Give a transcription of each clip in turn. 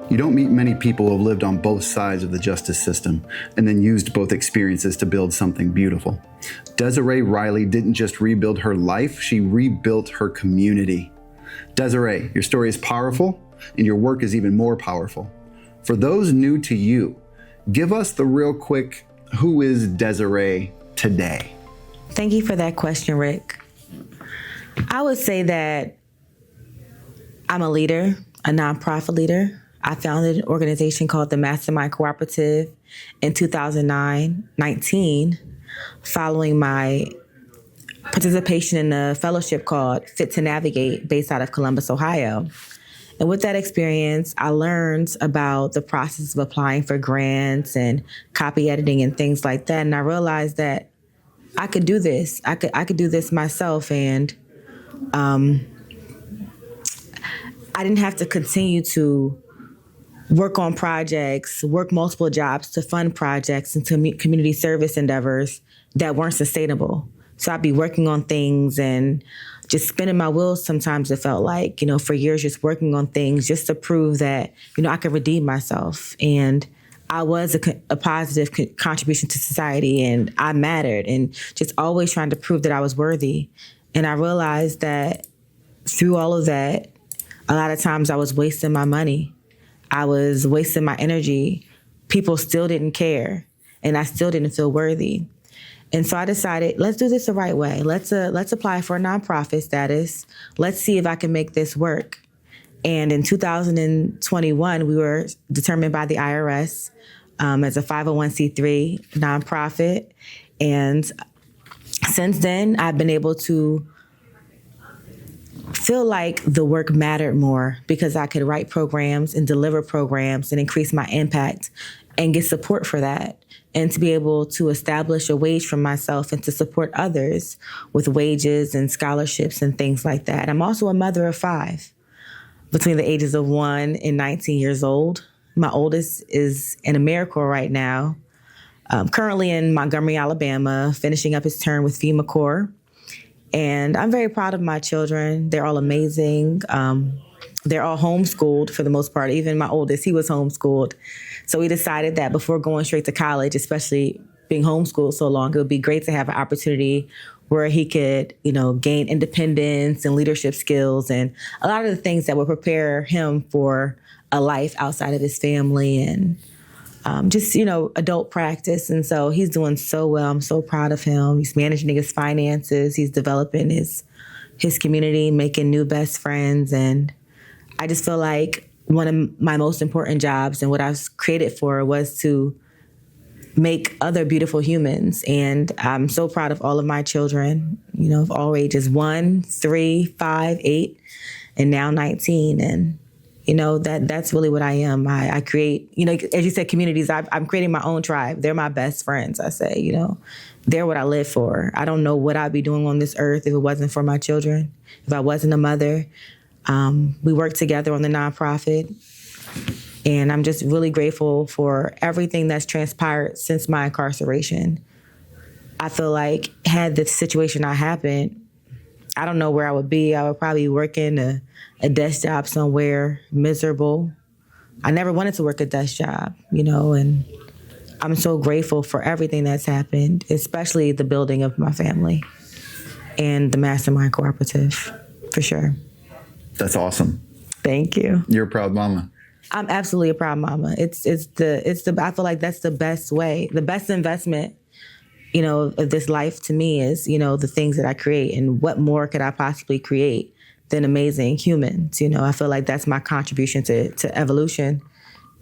You don't meet many people who have lived on both sides of the justice system and then used both experiences to build something beautiful. Desiree Riley didn't just rebuild her life, she rebuilt her community. Desiree, your story is powerful and your work is even more powerful. For those new to you, give us the real quick, who is Desiree today? Thank you for that question, Rick. I would say that I'm a leader, a nonprofit leader. I founded an organization called the Mastermind Cooperative in 2019, following my participation in a fellowship called Fit to Navigate, based out of Columbus, Ohio. And with that experience, I learned about the process of applying for grants and copy editing and things like that. And I realized that I could do this. I could do this myself. And I didn't have to continue to work on projects, work multiple jobs to fund projects and to meet community service endeavors that weren't sustainable. So I'd be working on things and just spinning my wheels sometimes, it felt like, for years, just working on things just to prove that, I could redeem myself. And I was a positive contribution to society and I mattered, and just always trying to prove that I was worthy. And I realized that through all of that, a lot of times I was wasting my money. I was wasting my energy. People still didn't care, and I still didn't feel worthy. And so I decided, let's do this the right way. Let's apply for a nonprofit status. Let's see if I can make this work. And in 2021, we were determined by the IRS as a 501c3 nonprofit. And since then, I've been able to feel like the work mattered more because I could write programs and deliver programs and increase my impact and get support for that. And to be able to establish a wage for myself and to support others with wages and scholarships and things like that. I'm also a mother of 5 between the ages of 1 and 19 years old. My oldest is in AmeriCorps right now, currently in Montgomery, Alabama, finishing up his term with FEMA Corps. And I'm very proud of my children. They're all amazing. They're all homeschooled for the most part. Even my oldest, he was homeschooled. So we decided that before going straight to college, especially being homeschooled so long, it would be great to have an opportunity where he could, gain independence and leadership skills and a lot of the things that would prepare him for a life outside of his family and just, adult practice. And so he's doing so well. I'm so proud of him. He's managing his finances. He's developing his community, making new best friends. And I just feel like one of my most important jobs and what I was created for was to make other beautiful humans. And I'm so proud of all of my children, of all ages, 1, 3, 5, 8, and now 19. And, that's really what I am. I create, as you said, communities. I'm creating my own tribe. They're my best friends, I say, They're what I live for. I don't know what I'd be doing on this earth if it wasn't for my children, if I wasn't a mother. We work together on the nonprofit, and I'm just really grateful for everything that's transpired since my incarceration. I feel like had the situation not happened, I don't know where I would be. I would probably be working a desk job somewhere, miserable. I never wanted to work a desk job, and I'm so grateful for everything that's happened, especially the building of my family and the Mastermind Cooperative, for sure. That's awesome. Thank you. You're a proud mama. I'm absolutely a proud mama. It's the I feel like that's the best way, the best investment, of this life to me is, the things that I create, and what more could I possibly create than amazing humans? I feel like that's my contribution to evolution,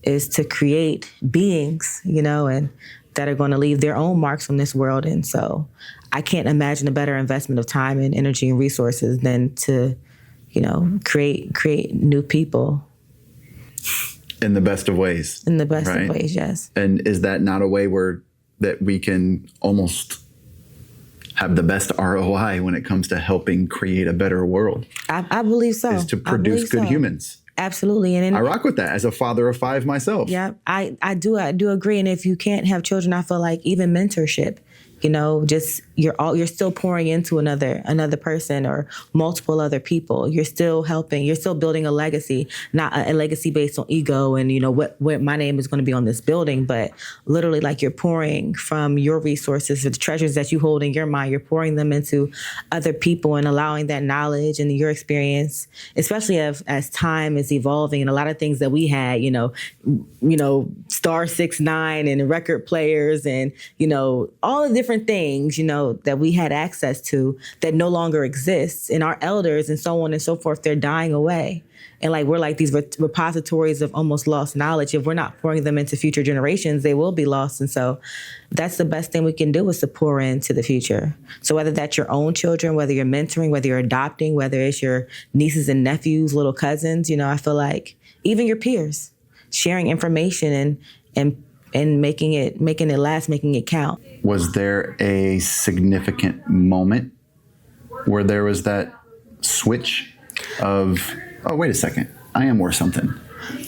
is to create beings, and that are going to leave their own marks on this world. And so I can't imagine a better investment of time and energy and resources than to create new people. In the best of ways. In the best of ways, yes. And is that not a way that we can almost have the best ROI when it comes to helping create a better world? I believe so. Is to produce good humans. Absolutely. And I rock with that as a father of 5 myself. Yeah, I do agree. And if you can't have children, I feel like even mentorship Just you're still pouring into another person or multiple other people. You're still helping. You're still building a legacy, not a legacy based on ego and what my name is going to be on this building, but literally like you're pouring from your resources, the treasures that you hold in your mind. You're pouring them into other people and allowing that knowledge and your experience, especially as time is evolving and a lot of things that we had, Star 6ix9ine and record players and all the different things, that we had access to that no longer exists. And our elders and so on and so forth, they're dying away. And we're like these repositories of almost lost knowledge. If we're not pouring them into future generations, they will be lost. And so that's the best thing we can do is to pour into the future. So whether that's your own children, whether you're mentoring, whether you're adopting, whether it's your nieces and nephews, little cousins, I feel like even your peers, sharing information and making it last, making it count. Was there a significant moment where there was that switch of, oh, wait a second, I am worth something?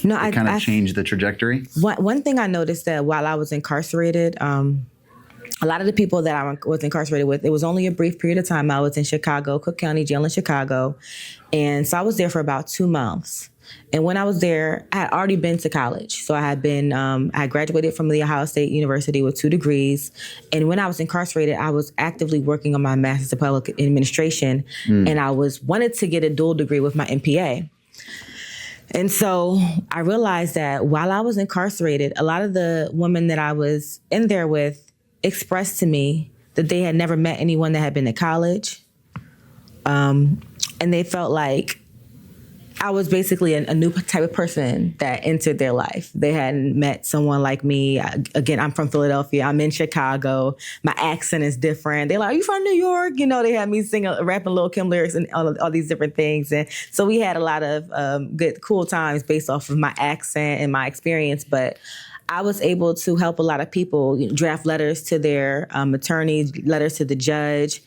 No, I kind of changed the trajectory. One thing I noticed that while I was incarcerated, a lot of the people that I was incarcerated with, it was only a brief period of time. I was in Chicago, Cook County Jail in Chicago. And so I was there for about 2 months. And when I was there, I had already been to college. So I had graduated from The Ohio State University with 2 degrees. And when I was incarcerated, I was actively working on my Master's of Public Administration. And I wanted to get a dual degree with my MPA. And so I realized that while I was incarcerated, a lot of the women that I was in there with expressed to me that they had never met anyone that had been to college. And they felt like I was basically a new type of person that entered their life. They hadn't met someone like me. Again, I'm from Philadelphia. I'm in Chicago. My accent is different. They're like, "Are you from New York?" They had me rapping Lil' Kim lyrics and all these different things. And so we had a lot of good, cool times based off of my accent and my experience. But I was able to help a lot of people draft letters to their attorneys, letters to the judge.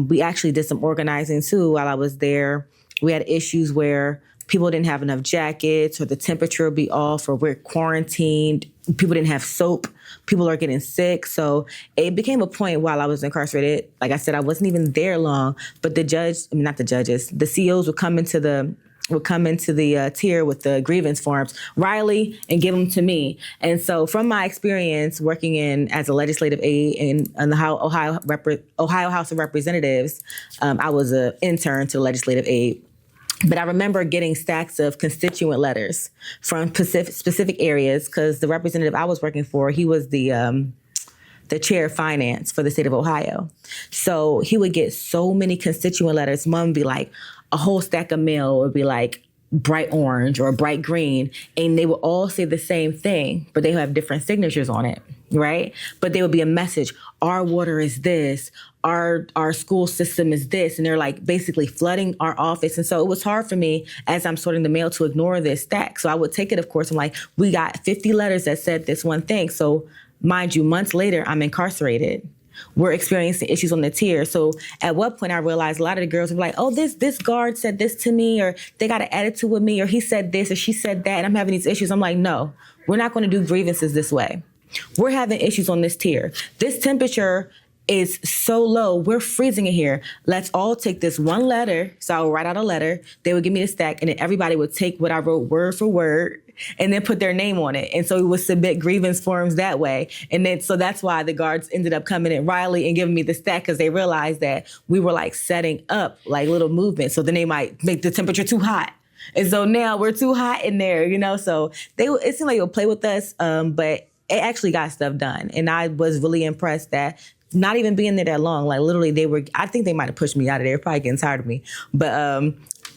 We actually did some organizing too while I was there. We had issues where people didn't have enough jackets or the temperature would be off or we're quarantined. People didn't have soap. People are getting sick. So it became a point while I was incarcerated. Like I said, I wasn't even there long, but the CEOs would come into the tier with the grievance forms, Riley, and give them to me. And so from my experience working as a legislative aide in the Ohio House of Representatives, I was an intern to the legislative aide. But I remember getting stacks of constituent letters from specific areas because the representative I was working for, he was the chair of finance for the state of Ohio. So he would get so many constituent letters. One would be like a whole stack of mail would be like bright orange or bright green, and they would all say the same thing, but they have different signatures on it, right? But there would be a message, our water is this, our school system is this, and they're like basically flooding our office. And so it was hard for me as I'm sorting the mail to ignore this stack. So I would take it, of course, I'm like, we got 50 letters that said this one thing. So mind you, months later, I'm incarcerated. We're experiencing issues on the tier. So at what point I realized a lot of the girls were like, oh, this guard said this to me, or they got an attitude with me, or he said this, or she said that, and I'm having these issues. I'm like, no, we're not going to do grievances this way. We're having issues on this tier. This temperature is so low, we're freezing it here. Let's all take this one letter. So I would write out a letter. They would give me the stack, and then everybody would take what I wrote word for word and then put their name on it. And so we would submit grievance forms that way. And then, so that's why the guards ended up coming in Riley and giving me the stack, because they realized that we were like setting up like little movements. So then they might make the temperature too hot. And so now we're too hot in there, so it seemed like they would play with us, but it actually got stuff done. And I was really impressed that not even being there that long, like literally I think they might have pushed me out of there, probably getting tired of me. But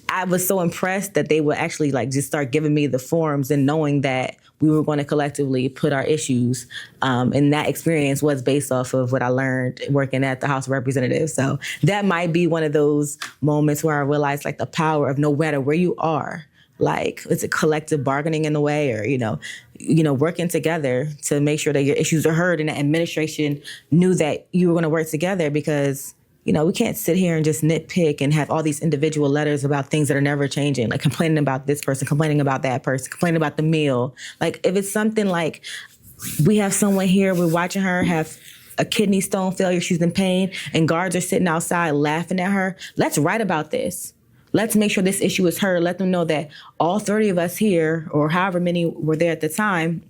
I was so impressed that they would actually like just start giving me the forms and knowing that we were going to collectively put our issues. And that experience was based off of what I learned working at the House of Representatives. So that might be one of those moments where I realized like the power of no matter where you are, like it's a collective bargaining in a way, or, working together to make sure that your issues are heard, and the administration knew that you were going to work together, because, we can't sit here and just nitpick and have all these individual letters about things that are never changing, like complaining about this person, complaining about that person, complaining about the meal. Like if it's something like we have someone here, we're watching her have a kidney stone failure. She's in pain, and guards are sitting outside laughing at her. Let's write about this. Let's make sure this issue is heard. Let them know that all 30 of us here, or however many were there at the time,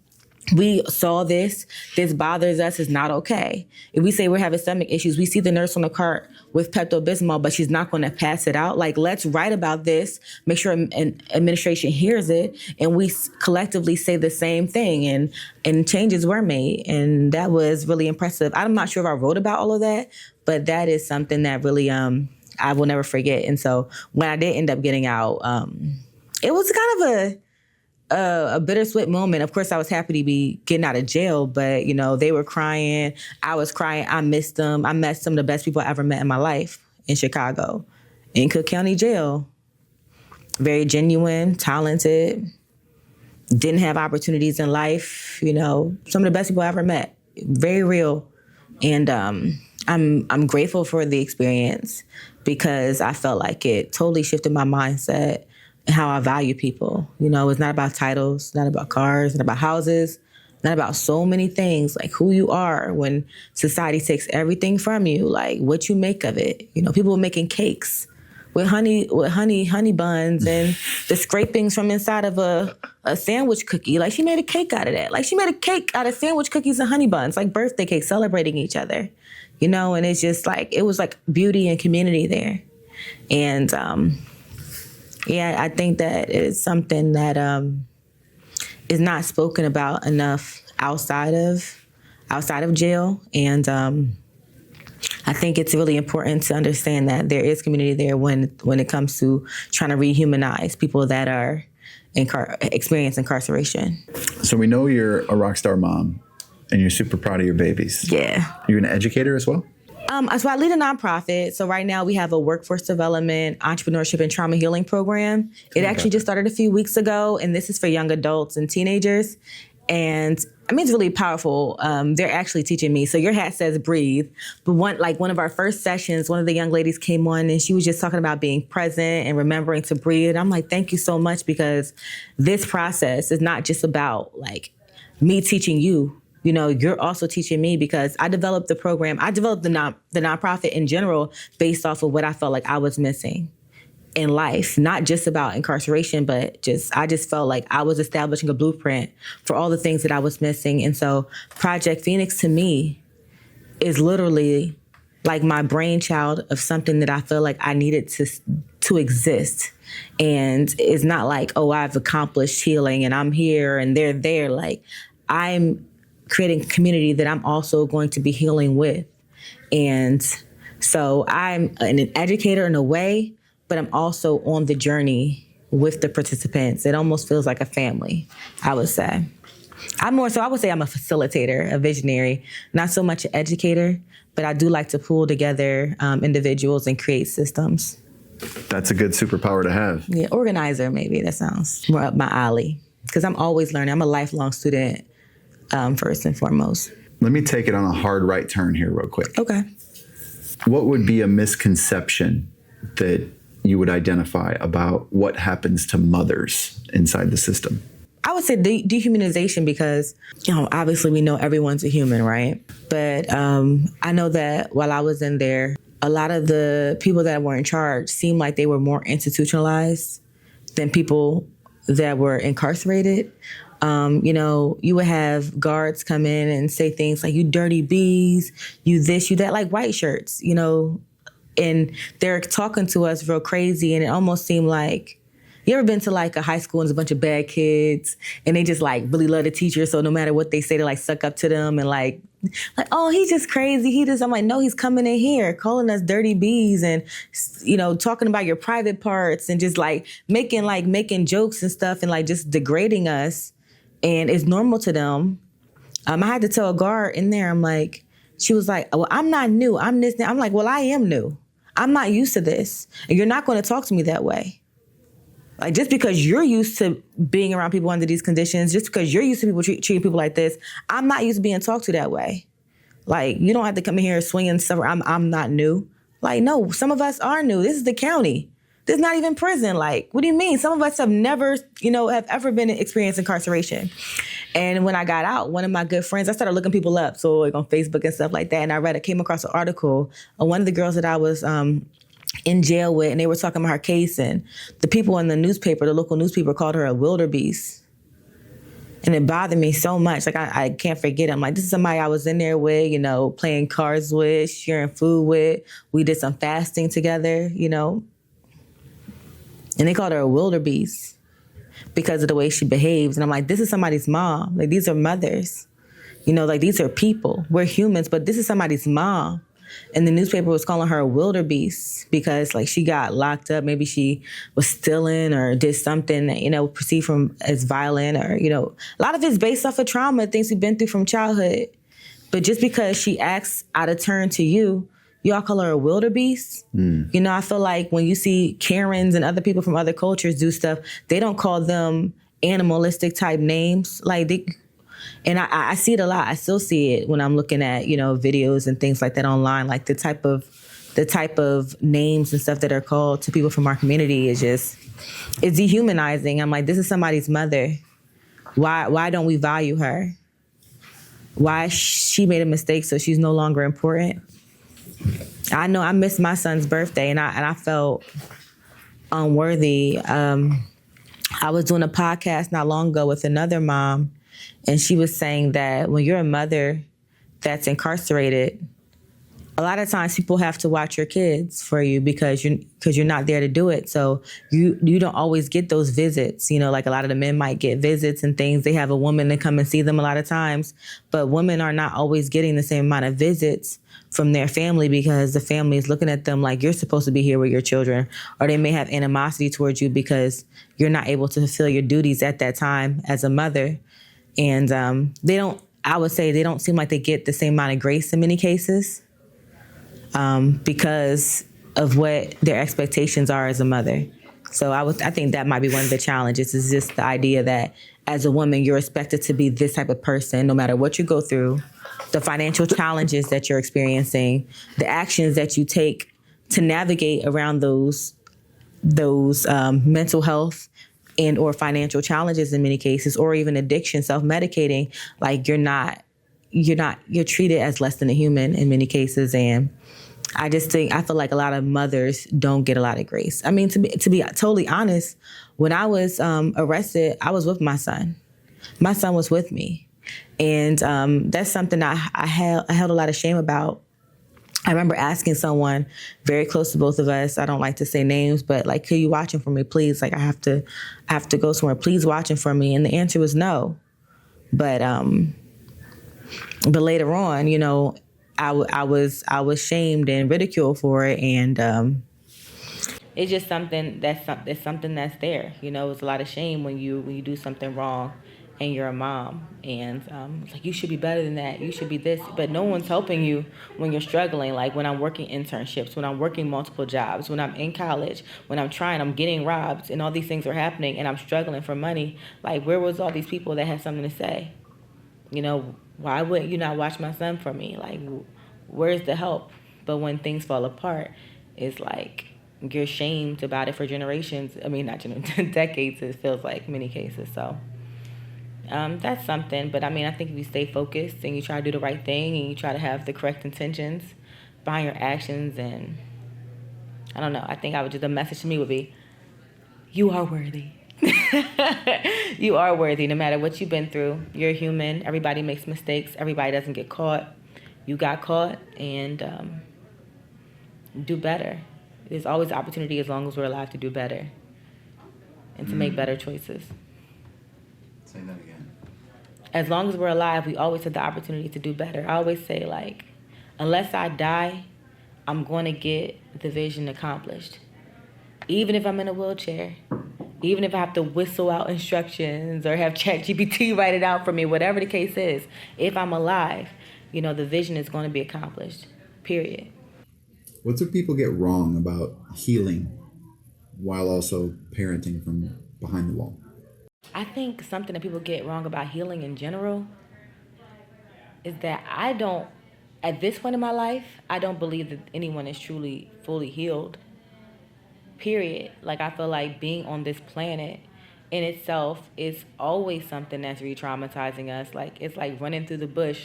we saw this. This bothers us. It's not okay. If we say we're having stomach issues, we see the nurse on the cart with Pepto-Bismol, but she's not going to pass it out. Like, let's write about this, make sure administration hears it, and we collectively say the same thing, and changes were made. And that was really impressive. I'm not sure if I wrote about all of that, but that is something that really I will never forget. And so when I did end up getting out, it was kind of a bittersweet moment. Of course, I was happy to be getting out of jail, but, they were crying. I was crying. I missed them. I met some of the best people I ever met in my life in Chicago, in Cook County Jail. Very genuine, talented, didn't have opportunities in life. Some of the best people I ever met. Very real. And I'm grateful for the experience because I felt like it totally shifted my mindset and how I value people. It's not about titles, not about cars, not about houses, not about so many things, like who you are when society takes everything from you, like what you make of it. People were making cakes with honey buns and the scrapings from inside of a sandwich cookie. Like, she made a cake out of that. Like, she made a cake out of sandwich cookies and honey buns, like birthday cakes, celebrating each other. And it's just like, it was like beauty and community there. And I think that is something that is not spoken about enough outside of jail. And I think it's really important to understand that there is community there when it comes to trying to rehumanize people that are experience incarceration. So we know you're a rock star mom and you're super proud of your babies. Yeah. You're an educator as well? So I lead a nonprofit. So right now we have a workforce development, entrepreneurship, and trauma healing program. It actually just started a few weeks ago, and this is for young adults and teenagers. And it's really powerful. They're actually teaching me. So your hat says breathe. But one of our first sessions, one of the young ladies came on and she was just talking about being present and remembering to breathe. And I'm like, thank you so much, because this process is not just about like me teaching you. You're also teaching me, because I developed the program. I developed the nonprofit in general based off of what I felt like I was missing in life, not just about incarceration, but I just felt like I was establishing a blueprint for all the things that I was missing. And so Project Phoenix to me is literally like my brainchild of something that I feel like I needed to exist. And it's not like, oh, I've accomplished healing and I'm here and they're there. Like, I'm creating a community that I'm also going to be healing with. And so I'm an educator in a way, but I'm also on the journey with the participants. It almost feels like a family, I would say. I would say I'm a facilitator, a visionary, not so much an educator, but I do like to pull together individuals and create systems. That's a good superpower to have. Yeah, organizer, maybe. That sounds more up my alley, because I'm always learning. I'm a lifelong student. First and foremost. Let me take it on a hard right turn here real quick. Okay. What would be a misconception that you would identify about what happens to mothers inside the system? I would say dehumanization, because, obviously we know everyone's a human, right? But I know that while I was in there, a lot of the people that were in charge seemed like they were more institutionalized than people that were incarcerated. You would have guards come in and say things like, you dirty bees, you this, you that, like white shirts, and they're talking to us real crazy. And it almost seemed like, you ever been to like a high school and there's a bunch of bad kids and they just like really love the teacher. So no matter what they say, they like suck up to them and like, oh, he's just crazy. I'm like, no, he's coming in here calling us dirty bees and, talking about your private parts and just like making jokes and stuff and like just degrading us. And it's normal to them. I had to tell a guard in there, I'm like, she was like, well, I'm not new. I'm this. I'm like, well, I am new. I'm not used to this. And you're not going to talk to me that way. Like, just because you're used to being around people under these conditions, just because you're used to people treating people like this, I'm not used to being talked to that way. Like, you don't have to come in here swinging stuff. I'm not new. Like, no, some of us are new. This is the county. This is not even prison. Like, what do you mean? Some of us have never, have ever been experienced incarceration. And when I got out, one of my good friends, I started looking people up, so like on Facebook and stuff like that. And came across an article of one of the girls that I was in jail with, and they were talking about her case, and the people in the newspaper, the local newspaper, called her a wildebeest. And it bothered me so much. Like, I can't forget it. I'm like, this is somebody I was in there with, playing cards with, sharing food with. We did some fasting together, And they called her a wildebeest because of the way she behaves. And I'm like, this is somebody's mom. Like, these are mothers. Like, these are people. We're humans, but this is somebody's mom. And the newspaper was calling her a wildebeest because, like, she got locked up. Maybe she was stealing or did something that, perceived from as violent or, a lot of it's based off of trauma, things we've been through from childhood. But just because she acts out of turn to you, y'all call her a wildebeest. I feel like when you see Karens and other people from other cultures do stuff, they don't call them animalistic type names. And I see it a lot. I still see it when I'm looking at, videos and things like that online. Like the type of names and stuff that are called to people from our community it's dehumanizing. I'm like, this is somebody's mother. Why don't we value her? Why she made a mistake so she's no longer important? I know I missed my son's birthday and I felt unworthy. I was doing a podcast not long ago with another mom, and she was saying that when you're a mother that's incarcerated, a lot of times people have to watch your kids for you because you're not there to do it. So you don't always get those visits. Like a lot of the men might get visits and things. They have a woman to come and see them a lot of times, but women are not always getting the same amount of visits from their family because the family is looking at them like you're supposed to be here with your children, or they may have animosity towards you because you're not able to fulfill your duties at that time as a mother. And I would say they don't seem like they get the same amount of grace in many cases because of what their expectations are as a mother. So I think that might be one of the challenges, is just the idea that as a woman, you're expected to be this type of person no matter what you go through, the financial challenges that you're experiencing, the actions that you take to navigate around those mental health and or financial challenges in many cases, or even addiction, self-medicating. Like you're treated as less than a human in many cases. And I feel like a lot of mothers don't get a lot of grace. I mean, to be totally honest, when I was arrested, I was with my son. My son was with me. And that's something I held a lot of shame about. I remember asking someone very close to both of us, I don't like to say names, but like, could you watch him for me, please? Like, I have to go somewhere. Please watch him for me. And the answer was no. But later on, I was shamed and ridiculed for it. And it's just something that's there. It's a lot of shame when you do something wrong and you're a mom, and it's like, you should be better than that, you should be this, but no one's helping you when you're struggling. Like when I'm working internships, when I'm working multiple jobs, when I'm in college, when I'm getting robbed, and all these things are happening, and I'm struggling for money. Like, where was all these people that had something to say? Why wouldn't you not watch my son for me? Like, where's the help? But when things fall apart, it's like you're shamed about it for generations. I mean, not decades, it feels like, many cases. So that's something. But I mean, I think if you stay focused and you try to do the right thing and you try to have the correct intentions behind your actions, and I don't know, I think the message to me would be, you are worthy. You are worthy no matter what you've been through. You're human. Everybody makes mistakes. Everybody doesn't get caught. You got caught, and do better. There's always opportunity as long as we're alive to do better and to make better choices. Say that again. As long as we're alive, we always have the opportunity to do better. I always say, like, unless I die, I'm going to get the vision accomplished. Even if I'm in a wheelchair, even if I have to whistle out instructions or have ChatGPT write it out for me, whatever the case is, if I'm alive, the vision is going to be accomplished, period. What do people get wrong about healing while also parenting from behind the wall? I think something that people get wrong about healing in general is that at this point in my life, I don't believe that anyone is truly fully healed, period. Like, I feel like being on this planet in itself is always something that's re-traumatizing us. Like, it's like running through the bush.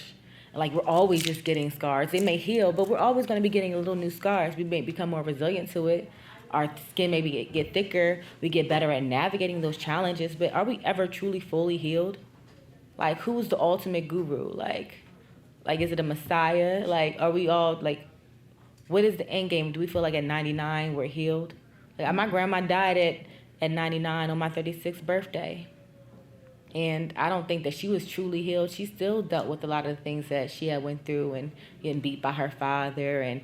Like, we're always just getting scars. They may heal, but we're always going to be getting little new scars. We may become more resilient to it. Our skin maybe get thicker. We get better at navigating those challenges. But are we ever truly fully healed? Like, who's the ultimate guru? Like, is it a messiah? Like, are we all, like, what is the end game? Do we feel like at 99 we're healed? Like, my grandma died at 99 on my 36th birthday. And I don't think that she was truly healed. She still dealt with a lot of the things that she had went through, and getting beat by her father, and,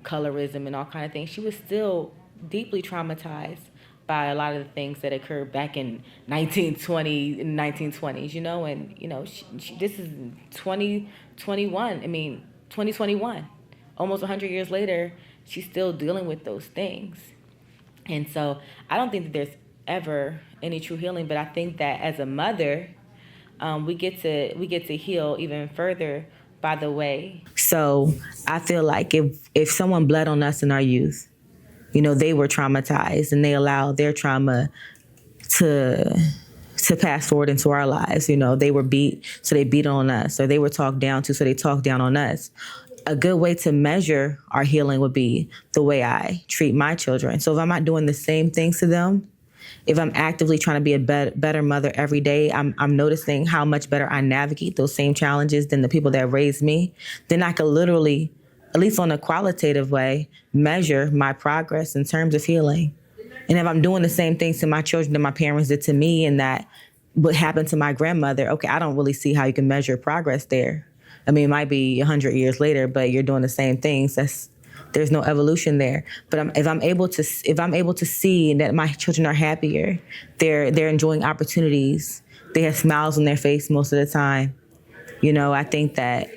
colorism and all kind of things. She was still deeply traumatized by a lot of the things that occurred back in 1920s, and, this is 2021. 2021. Almost 100 years later, she's still dealing with those things. And so I don't think that there's ever any true healing, but I think that as a mother, we get to heal even further by the way. So I feel like if someone bled on us in our youth, they were traumatized, and they allowed their trauma to pass forward into our lives. They were beat, so they beat on us, or they were talked down to, so they talked down on us. A good way to measure our healing would be the way I treat my children. So if I'm not doing the same things to them, if I'm actively trying to be a better mother every day, I'm noticing how much better I navigate those same challenges than the people that raised me, then I could literally, at least on a qualitative way, measure my progress in terms of healing. And if I'm doing the same things to my children that my parents did to me, and that what happened to my grandmother, okay, I don't really see how you can measure progress there. It might be 100 years later, but you're doing the same things. There's no evolution there. But if I'm able to see that my children are happier, they're enjoying opportunities, they have smiles on their face most of the time. I think that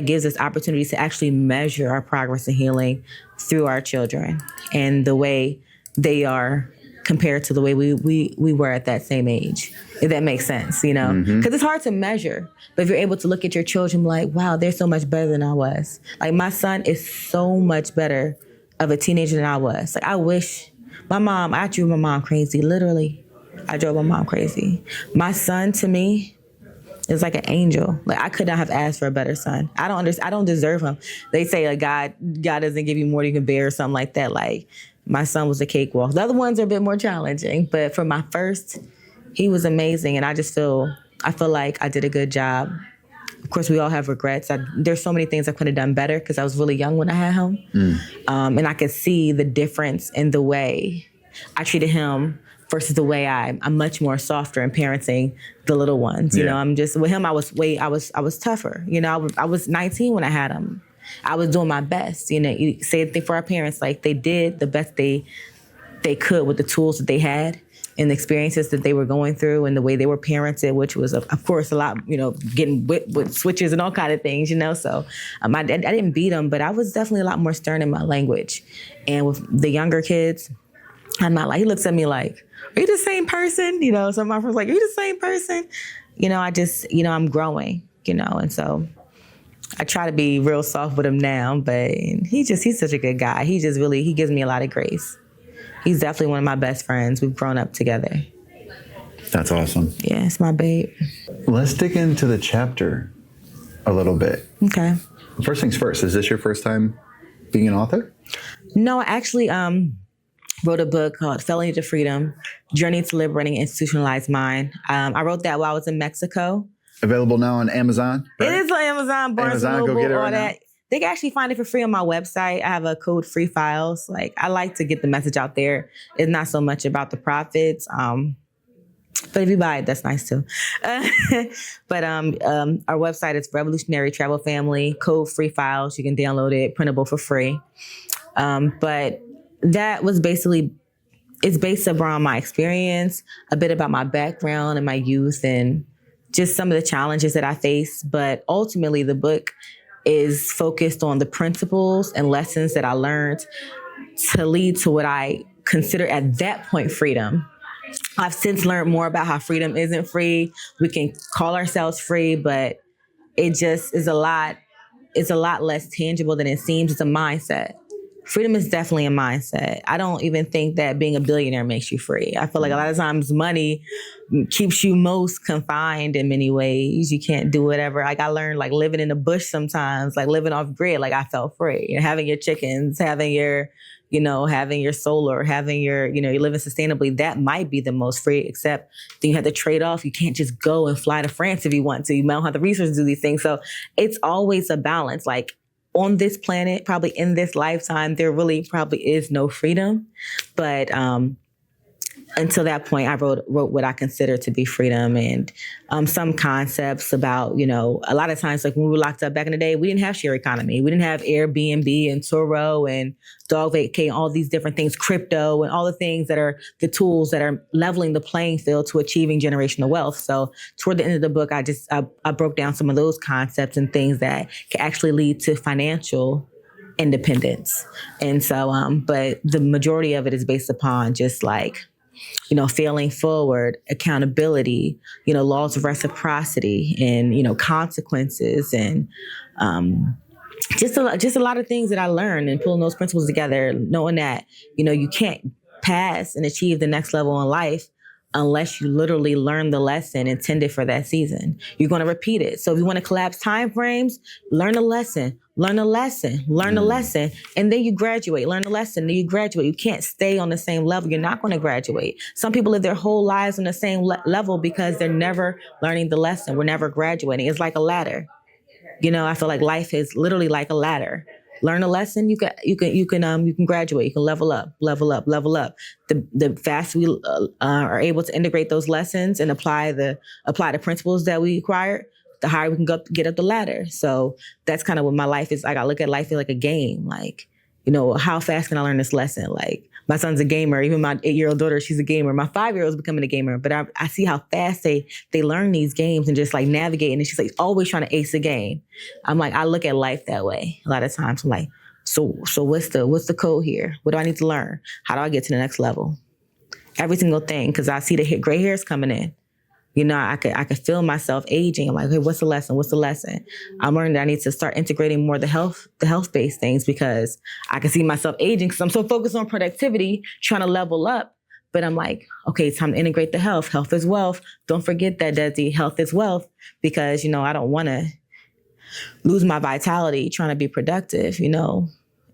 gives us opportunities to actually measure our progress and healing through our children and the way they are compared to the way we were at that same age, if that makes sense, because it's hard to measure. But if you're able to look at your children like, wow, they're so much better than I was. Like, my son is so much better of a teenager than I was. Like, I wish I drove my mom crazy. Literally, I drove my mom crazy. My son, to me, is like an angel. Like, I could not have asked for a better son. I don't deserve him. They say, like, God doesn't give you more than you can bear, or something like that. Like, my son was a cakewalk. The other ones are a bit more challenging, but for my first, he was amazing, and I feel like I did a good job. Of course, we all have regrets. There's so many things I could have done better because I was really young when I had him, and I could see the difference in the way I treated him versus the way I'm much more softer in parenting the little ones. I'm just with him. I was tougher. I was 19 when I had him. I was doing my best. You say the thing for our parents, like, they did the best they could with the tools that they had and the experiences that they were going through and the way they were parented, which was, of course, a lot, getting with switches and all kind of things, So I didn't beat them, but I was definitely a lot more stern in my language. And with the younger kids, I'm not like, he looks at me like, are you the same person? Some of my friends like, are you the same person? I just, I'm growing, and so I try to be real soft with him now, but he's such a good guy. He gives me a lot of grace. He's definitely one of my best friends. We've grown up together. That's awesome. Yeah, it's my babe. Let's dig into the chapter a little bit. Okay. First things first, is this your first time being an author? No, I actually wrote a book called Felony to Freedom, Journey to Liberating Institutionalized Mind. I wrote that while I was in Mexico. Available now on Amazon, right? It is on Amazon, Barnes & Noble, go get it all that. Now. They can actually find it for free on my website. I have a code, Free Files. Like, I like to get the message out there. It's not so much about the profits. But if you buy it, that's nice too. But our website is Revolutionary Travel Family, code Free Files. You can download it, printable for free. But that was it's based around my experience, a bit about my background and my youth, and just some of the challenges that I face. But ultimately, the book is focused on the principles and lessons that I learned to lead to what I consider at that point freedom. I've since learned more about how freedom isn't free. We can call ourselves free, but it just is a lot less tangible than it seems. It's a mindset. freedom is definitely a mindset. I don't even think that being a billionaire makes you free. I feel like a lot of times money keeps you most confined in many ways. You can't do whatever. Like I learned like living in the bush sometimes, like living off grid, like I felt free. You know, having your chickens, having your solar, having your, you're living sustainably, that might be the most free, except then you have to trade off. You can't just go and fly to France if you want to. You don't have the resources to do these things. So it's always a balance. Like on this planet, probably in this lifetime, there really probably is no freedom. But until that point, I wrote what I consider to be freedom, and some concepts about, a lot of times, like when we were locked up back in the day, we didn't have share economy. We didn't have Airbnb and Turo and Dog Vacay, all these different things, crypto and all the things that are the tools that are leveling the playing field to achieving generational wealth. So toward the end of the book, I broke down some of those concepts and things that can actually lead to financial independence. And so, but the majority of it is based upon just like, failing forward, accountability, laws of reciprocity and, consequences and just a lot of things that I learned and pulling those principles together, knowing that, you can't pass and achieve the next level in life unless you literally learn the lesson intended for that season. You're going to repeat it. So if you want to collapse time frames, learn a lesson, and then you graduate. Learn a lesson, then you graduate. You can't stay on the same level. You're not going to graduate. Some people live their whole lives on the same level because they're never learning the lesson. We're never graduating. It's like a ladder. I feel like life is literally like a ladder. Learn a lesson, you can graduate, you can level up. The faster we are able to integrate those lessons and apply the principles that we acquired, the higher we can get up the ladder. So that's kind of what my life is. Like I look at life like a game. Like, how fast can I learn this lesson? Like my son's a gamer. Even my 8-year-old daughter, she's a gamer. My 5-year-old is becoming a gamer. But I see how fast they learn these games and just like navigating. And she's like always trying to ace a game. I'm like, I look at life that way. A lot of times I'm like, so what's the code here? What do I need to learn? How do I get to the next level? Every single thing, because I see the gray hairs coming in. I could feel myself aging. I'm like, hey, what's the lesson? I'm learning that I need to start integrating more the health-based things because I can see myself aging because I'm so focused on productivity, trying to level up. But I'm like, okay, it's time to integrate the health. Health is wealth. Don't forget that, Desi. Health is wealth because, I don't want to lose my vitality trying to be productive.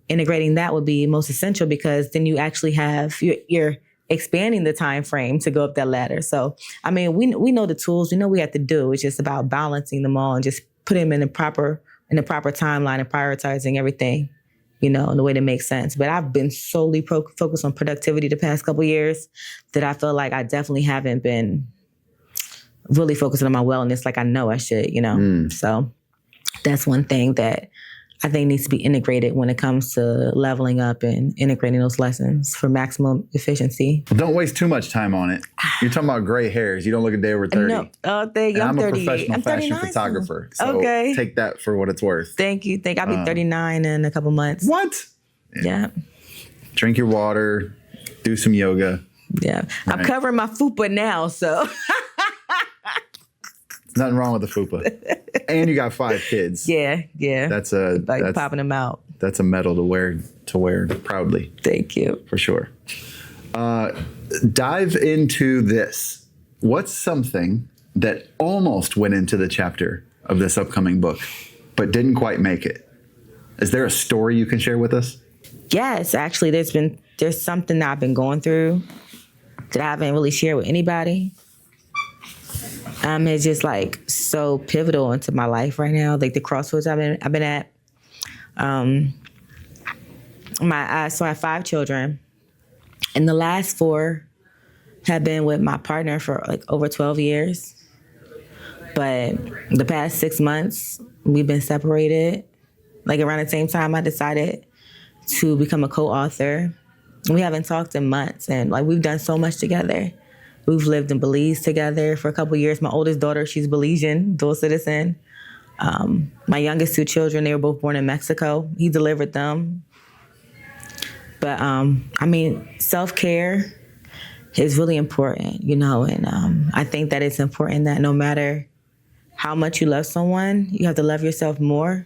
Integrating that would be most essential because then you actually have you're expanding the time frame to go up that ladder. So, we know the tools, we know we have to do. It's just about balancing them all and just putting them in the proper timeline and prioritizing everything, in the way that makes sense. But I've been solely focused on productivity the past couple of years that I feel like I definitely haven't been really focusing on my wellness like I know I should, So that's one thing that I think needs to be integrated when it comes to leveling up and integrating those lessons for maximum efficiency. Well, don't waste too much time on it. You're talking about gray hairs. You don't look a day over 30. No. Oh, thank you. I'm a 38. professional fashion photographer. So okay. Take that for what it's worth. Thank you. I'll be 39 in a couple months. What? Yeah. Drink your water. Do some yoga. Yeah. Right. I'm covering my fupa now, so... Nothing wrong with the fupa. And you got 5 kids. Yeah. That's popping them out. That's a medal to wear proudly. Thank you. For sure. Dive into this. What's something that almost went into the chapter of this upcoming book, but didn't quite make it? Is there a story you can share with us? Yes, actually, there's something that I've been going through that I haven't really shared with anybody. It's just like so pivotal into my life right now, like the crossroads I've been at. So I have 5 children, and the last 4 have been with my partner for like over 12 years. But the past 6 months, we've been separated. Like around the same time, I decided to become a co-author. We haven't talked in months, and like we've done so much together. We've lived in Belize together for a couple of years. My oldest daughter, she's Belizean, dual citizen. My youngest 2 children, they were both born in Mexico. He delivered them. But, self-care is really important, and I think that it's important that no matter how much you love someone, you have to love yourself more.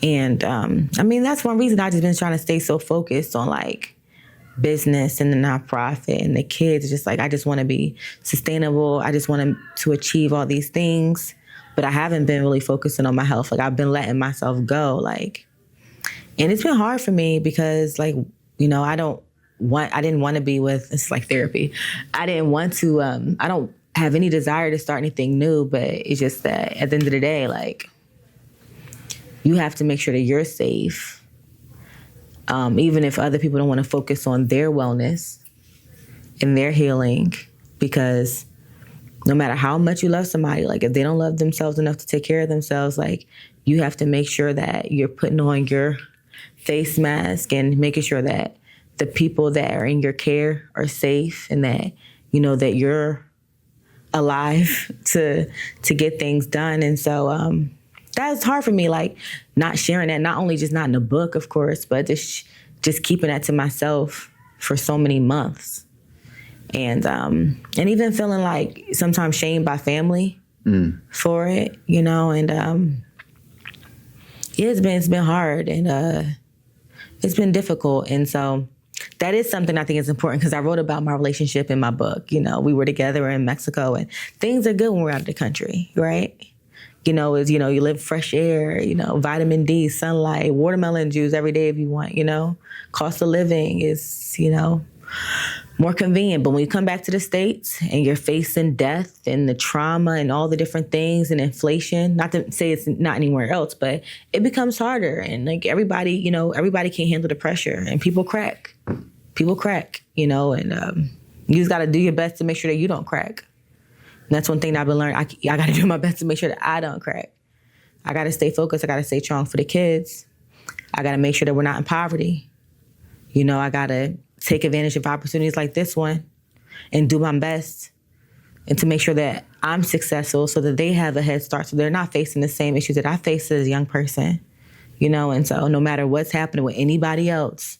And that's one reason I just been trying to stay so focused on like business and the nonprofit and the kids. Just like, I just want to be sustainable. I just want to achieve all these things, but I haven't been really focusing on my health. Like, I've been letting myself go, like, and it's been hard for me because, like, I didn't want to be with, it's like therapy. I didn't want to, I don't have any desire to start anything new, but it's just that at the end of the day, like, you have to make sure that you're safe. Even if other people don't want to focus on their wellness and their healing, because no matter how much you love somebody, like, if they don't love themselves enough to take care of themselves, like, you have to make sure that you're putting on your face mask and making sure that the people that are in your care are safe and that, that you're alive to get things done. And so, that's hard for me, like, not sharing that, not only just not in the book, of course, but just keeping that to myself for so many months. And even feeling like sometimes shamed by family for it, and it's been hard and it's been difficult. And so that is something I think is important because I wrote about my relationship in my book. We were together in Mexico and things are good when we're out of the country, right? You live fresh air, vitamin D, sunlight, watermelon juice every day if you want, Cost of living is, more convenient. But when you come back to the States and you're facing death and the trauma and all the different things and inflation, not to say it's not anywhere else, but it becomes harder. And like everybody can't handle the pressure and people crack, and you just got to do your best to make sure that you don't crack. And that's one thing that I've been learning. I got to do my best to make sure that I don't crack. I got to stay focused. I got to stay strong for the kids. I got to make sure that we're not in poverty. I got to take advantage of opportunities like this one and do my best and to make sure that I'm successful so that they have a head start so they're not facing the same issues that I faced as a young person, And so no matter what's happening with anybody else,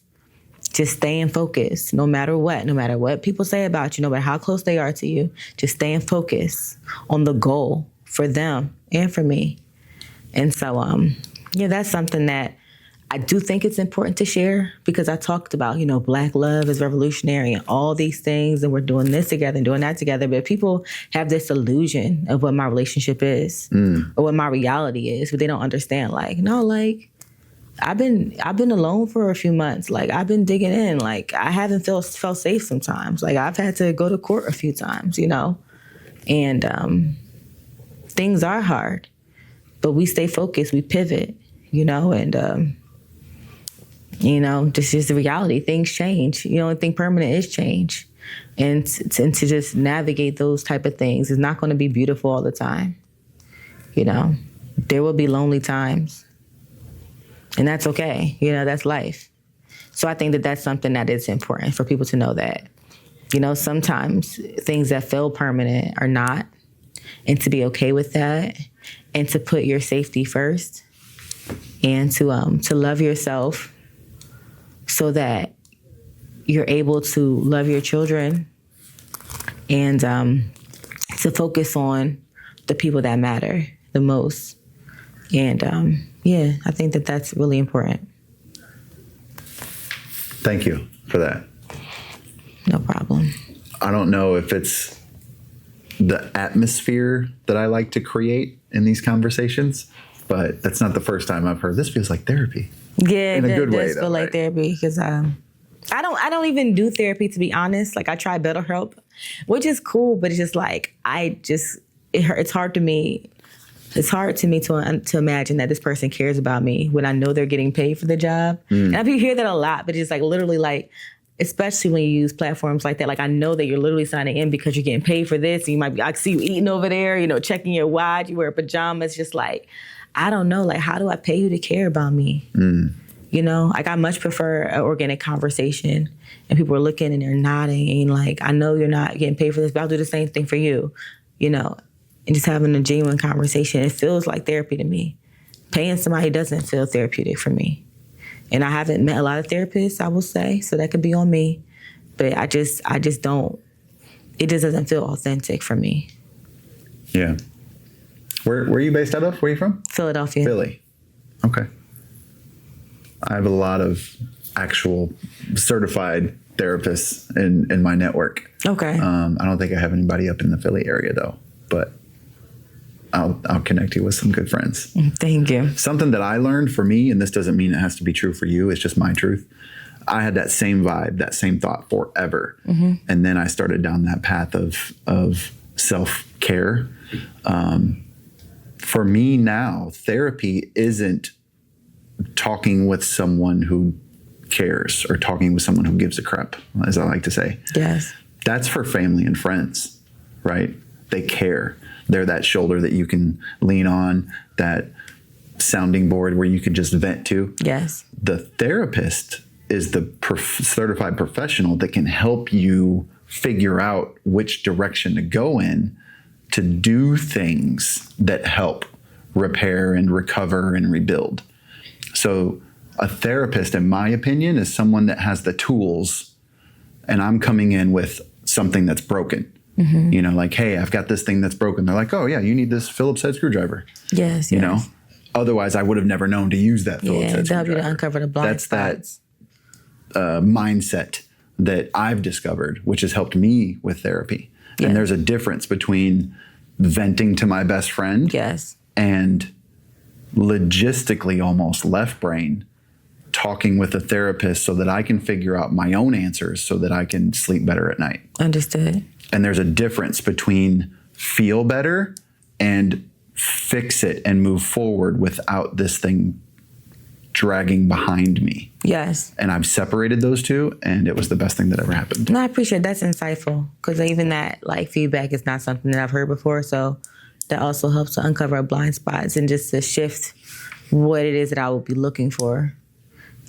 just staying focused, no matter what people say about you, no matter how close they are to you, just staying focused on the goal for them and for me. And so, that's something that I do think it's important to share because I talked about, Black love is revolutionary and all these things, and we're doing this together and doing that together. But people have this illusion of what my relationship is or what my reality is, but they don't understand. Like, no, like, I've been alone for a few months. Like, I've been digging in. Like, I haven't felt safe sometimes. Like, I've had to go to court a few times, and things are hard, but we stay focused. We pivot, and this is the reality. Things change. The only thing permanent is change, and to just navigate those type of things is not going to be beautiful all the time. There will be lonely times. And that's okay. That's life. So I think that that's something that is important for people to know that, sometimes things that feel permanent are not, and to be okay with that and to put your safety first and to love yourself so that you're able to love your children and to focus on the people that matter the most. And I think that that's really important. Thank you for that. No problem. I don't know if it's the atmosphere that I like to create in these conversations, but that's not the first time I've heard this feels like therapy. Yeah, in a good way. It does feel like therapy because I don't even do therapy, to be honest. Like, I try BetterHelp, which is cool, but it's just like it's hard to me. It's hard to me to imagine that this person cares about me when I know they're getting paid for the job. And I hear that a lot, but it's like literally like, especially when you use platforms like that, like I know that you're literally signing in because you're getting paid for this. And you might be, I see you eating over there, checking your watch, you wear pajamas, just like, I don't know, like, how do I pay you to care about me? Like, I much prefer an organic conversation and people are looking and they're nodding and like, I know you're not getting paid for this, but I'll do the same thing for you, and just having a genuine conversation. It feels like therapy to me. Paying somebody doesn't feel therapeutic for me. And I haven't met a lot of therapists, I will say, so that could be on me. But I just don't, it just doesn't feel authentic for me. Yeah. Where are you based out of? Where are you from? Philadelphia. Philly. Okay. I have a lot of actual certified therapists in my network. Okay. I don't think I have anybody up in the Philly area though, but I'll connect you with some good friends. Thank you. Something that I learned for me, and this doesn't mean it has to be true for you, it's just my truth. I had that same vibe, that same thought forever. And then I started down that path of self-care. For me now, therapy isn't talking with someone who cares or talking with someone who gives a crap, as I like to say. Yes. That's for family and friends, right? They care. They're that shoulder that you can lean on, that sounding board where you can just vent to. Yes. The therapist is the certified professional that can help you figure out which direction to go in to do things that help repair and recover and rebuild. So a therapist, in my opinion, is someone that has the tools, and I'm coming in with something that's broken. You know, like, hey, I've got this thing that's broken. They're like, oh yeah, you need this Phillips head screwdriver. Yes. You know, otherwise I would have never known to use that Phillips head to help screwdriver. you to uncover the blind spots. That mindset that I've discovered, which has helped me with therapy. And there's a difference between venting to my best friend and logistically almost left brain talking with a therapist so that I can figure out my own answers so that I can sleep better at night. Understood. And there's a difference between feel better and fix it and move forward without this thing dragging behind me. Yes. And I've separated those two, and it was the best thing that ever happened. No, I appreciate it. That's insightful, because even that like feedback is not something that I've heard before. So that also helps to uncover blind spots and just to shift what it is that I would be looking for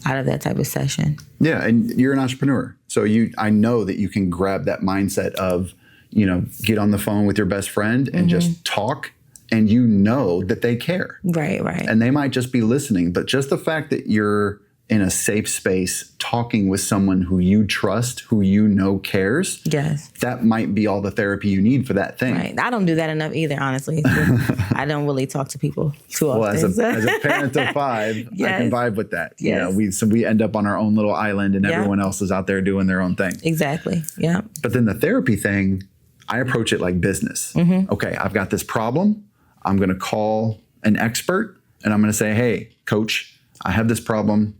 out of that type of session. Yeah, and you're an entrepreneur. So I know that you can grab that mindset of, you know, get on the phone with your best friend and just talk, and you know that they care. Right. And they might just be listening, but just the fact that you're in a safe space talking with someone who you trust, who you know cares, that might be all the therapy you need for that thing. Right. I don't do that enough either, honestly. I don't really talk to people too often. Well, as a parent of 5, I can vibe with that. You know, we end up on our own little island, and everyone else is out there doing their own thing. Exactly. Yeah. But then the therapy thing, I approach it like business. Okay, I've got this problem. I'm going to call an expert, and I'm going to say, hey, coach, I have this problem.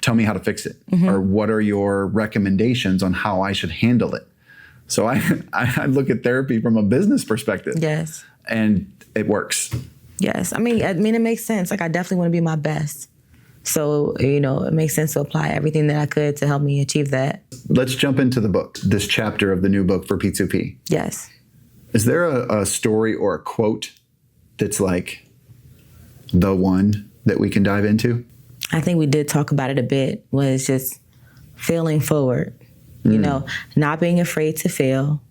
Tell me how to fix it. Or what are your recommendations on how I should handle it? So I look at therapy from a business perspective. Yes. And it works. Yes. I mean, it makes sense. Like, I definitely want to be my best. So, you know, it makes sense to apply everything that I could to help me achieve that. Let's jump into the book, this chapter of the new book for P2P. Yes. Is there a story or a quote that's like the one that we can dive into? I think we did talk about it a bit, was just failing forward, you know, not being afraid to fail,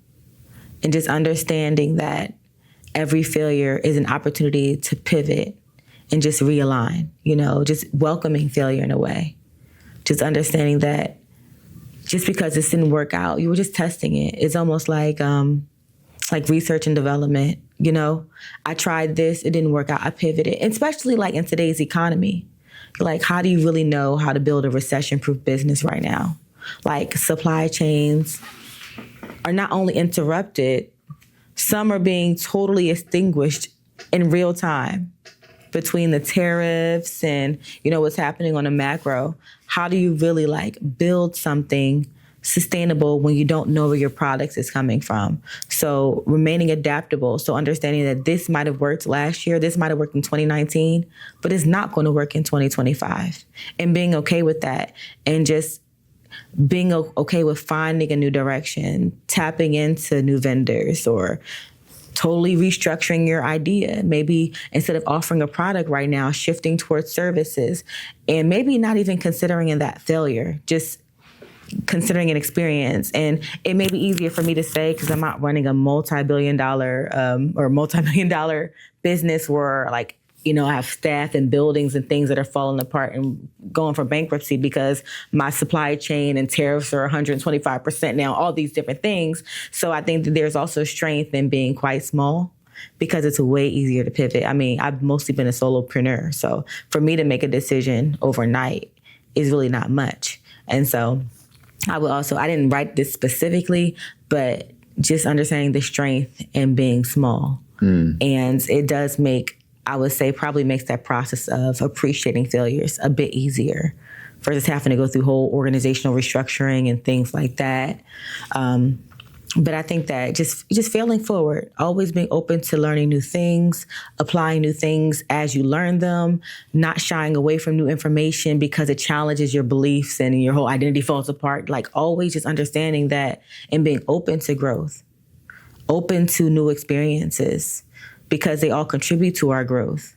and just understanding that every failure is an opportunity to pivot and just realign, you know, just welcoming failure in a way. Just understanding that just because this didn't work out, you were just testing it. It's almost like research and development, you know. I tried this, it didn't work out, I pivoted. And especially like in today's economy. Like, how do you really know how to build a recession-proof business right now? Like, supply chains are not only interrupted, some are being totally extinguished in real time between the tariffs and, you know, what's happening on a macro. How do you really like build something sustainable when you don't know where your products is coming from? So remaining adaptable. So understanding that this might have worked last year, this might have worked in 2019, but it's not going to work in 2025. And being okay with that, and just being okay with finding a new direction, tapping into new vendors, or totally restructuring your idea. Maybe instead of offering a product right now, shifting towards services, and maybe not even considering that failure, just considering an experience. And it may be easier for me to say, because I'm not running a multi-billion dollar business where, like, you know, I have staff and buildings and things that are falling apart and going for bankruptcy because my supply chain and tariffs are 125% now, all these different things. So I think that there's also strength in being quite small, because it's way easier to pivot. I mean, I've mostly been a solopreneur. So for me to make a decision overnight is really not much. And so I didn't write this specifically, but just understanding the strength in being small. And it does probably makes that process of appreciating failures a bit easier versus having to go through whole organizational restructuring and things like that. But I think that just failing forward, always being open to learning new things, applying new things as you learn them, not shying away from new information because it challenges your beliefs and your whole identity falls apart. Like always just understanding that and being open to growth, open to new experiences because they all contribute to our growth,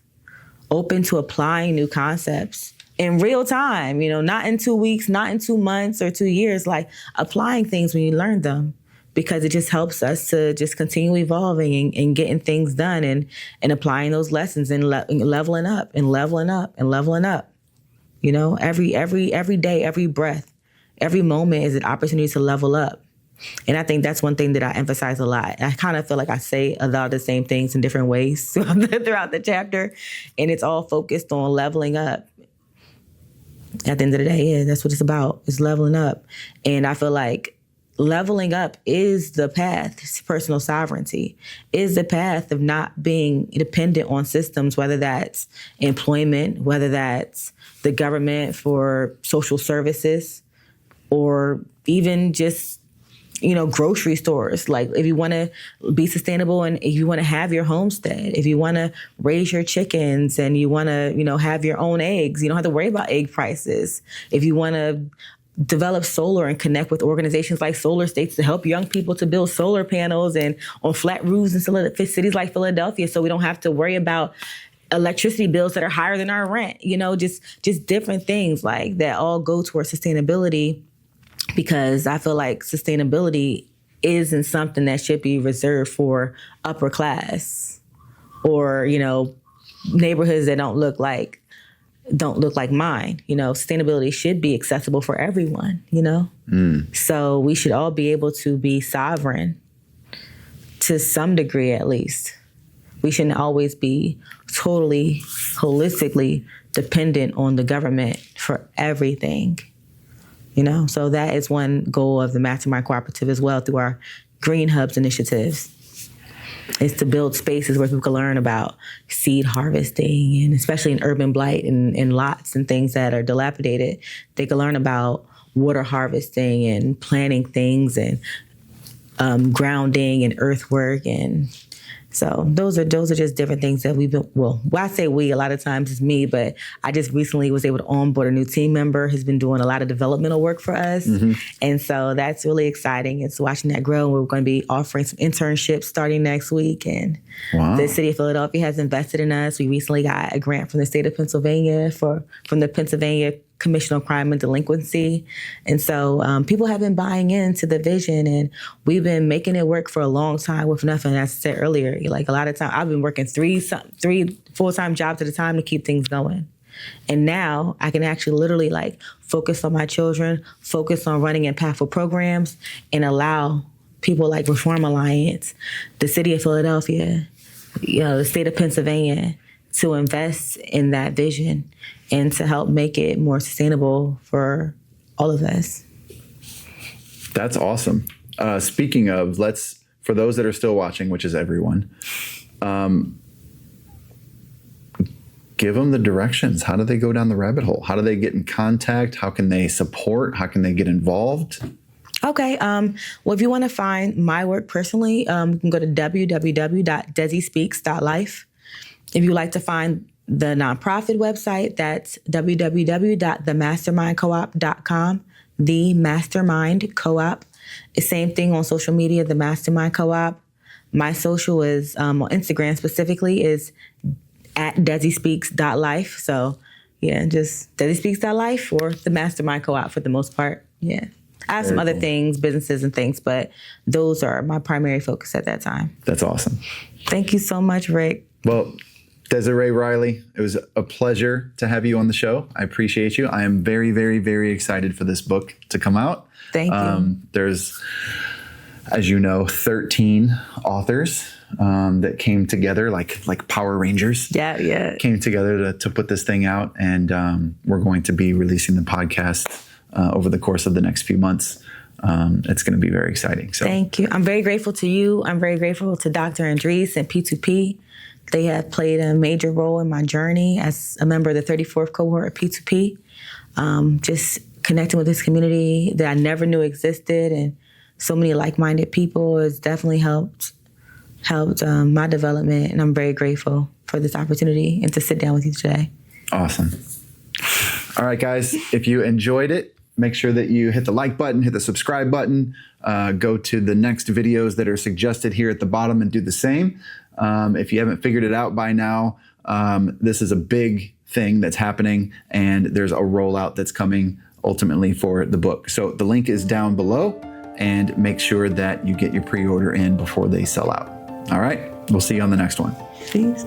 open to applying new concepts in real time, not in 2 weeks, not in 2 months or 2 years, like applying things when you learn them. Because it just helps us to just continue evolving and getting things done and applying those lessons and leveling up and leveling up and leveling up. Every day, every breath, every moment is an opportunity to level up. And I think that's one thing that I emphasize a lot. I kind of feel like I say a lot of the same things in different ways throughout the chapter. And it's all focused on leveling up. At the end of the day, yeah, that's what it's about. It's leveling up. And I feel like leveling up is the path to personal sovereignty, is the path of not being dependent on systems, whether that's employment, whether that's the government for social services, or even just, grocery stores. Like if you want to be sustainable and if you want to have your homestead, if you want to raise your chickens and you want to, have your own eggs, you don't have to worry about egg prices. If you want to develop solar and connect with organizations like Solar States to help young people to build solar panels and on flat roofs in cities like Philadelphia, so we don't have to worry about electricity bills that are higher than our rent. Just different things like that all go towards sustainability, because I feel like sustainability isn't something that should be reserved for upper class or neighborhoods that don't look like mine. Sustainability should be accessible for everyone, So we should all be able to be sovereign to some degree, at least. We shouldn't always be totally, holistically dependent on the government for everything, So that is one goal of the Mastermind Cooperative as well through our Green Hubs initiatives. Is to build spaces where people can learn about seed harvesting, and especially in urban blight and lots and things that are dilapidated, they can learn about water harvesting and planting things and grounding and earthwork. And so those are just different things that we've been, I say we, a lot of times it's me, but I just recently was able to onboard a new team member who's been doing a lot of developmental work for us. Mm-hmm. And so that's really exciting. It's watching that grow. We're going to be offering some internships starting next week. And the city of Philadelphia has invested in us. We recently got a grant from the state of Pennsylvania from the Pennsylvania Commission on Crime and Delinquency. And so people have been buying into the vision, and we've been making it work for a long time with nothing. As I said earlier, like a lot of time I've been working three full-time jobs at a time to keep things going. And now I can actually literally focus on my children, focus on running impactful programs, and allow people like Reform Alliance, the city of Philadelphia, the state of Pennsylvania to invest in that vision and to help make it more sustainable for all of us. That's awesome. Speaking of, for those that are still watching, which is everyone, give them the directions. How do they go down the rabbit hole? How do they get in contact? How can they support? How can they get involved? Okay. Well, if you want to find my work personally, you can go to www.desispeaks.life. If you like to find the nonprofit website, that's www.themastermindcoop.com, The Mastermind Co-op. The same thing on social media, The Mastermind Co-op. My social is, on Instagram specifically, is at desispeaks.life. So, yeah, just desispeaks.life or The Mastermind Co-op for the most part. Yeah. I have some other things, businesses and things, but those are my primary focus at that time. That's awesome. Thank you so much, Rick. Well, Desiree Riley, it was a pleasure to have you on the show. I appreciate you. I am very, very, very excited for this book to come out. Thank you. as you know, 13 authors that came together like Power Rangers. Yeah. Came together to put this thing out. And we're going to be releasing the podcast over the course of the next few months. It's going to be very exciting. So thank you. I'm very grateful to you. I'm very grateful to Dr. Andres and P2P. They have played a major role in my journey as a member of the 34th cohort of P2P. Just connecting with this community that I never knew existed, and so many like-minded people has definitely helped my development. And I'm very grateful for this opportunity and to sit down with you today. Awesome. All right, guys, if you enjoyed it, make sure that you hit the like button, hit the subscribe button, go to the next videos that are suggested here at the bottom and do the same. If you haven't figured it out by now, this is a big thing that's happening, and there's a rollout that's coming ultimately for the book. So the link is down below, and make sure that you get your pre-order in before they sell out. All right, we'll see you on the next one. Peace.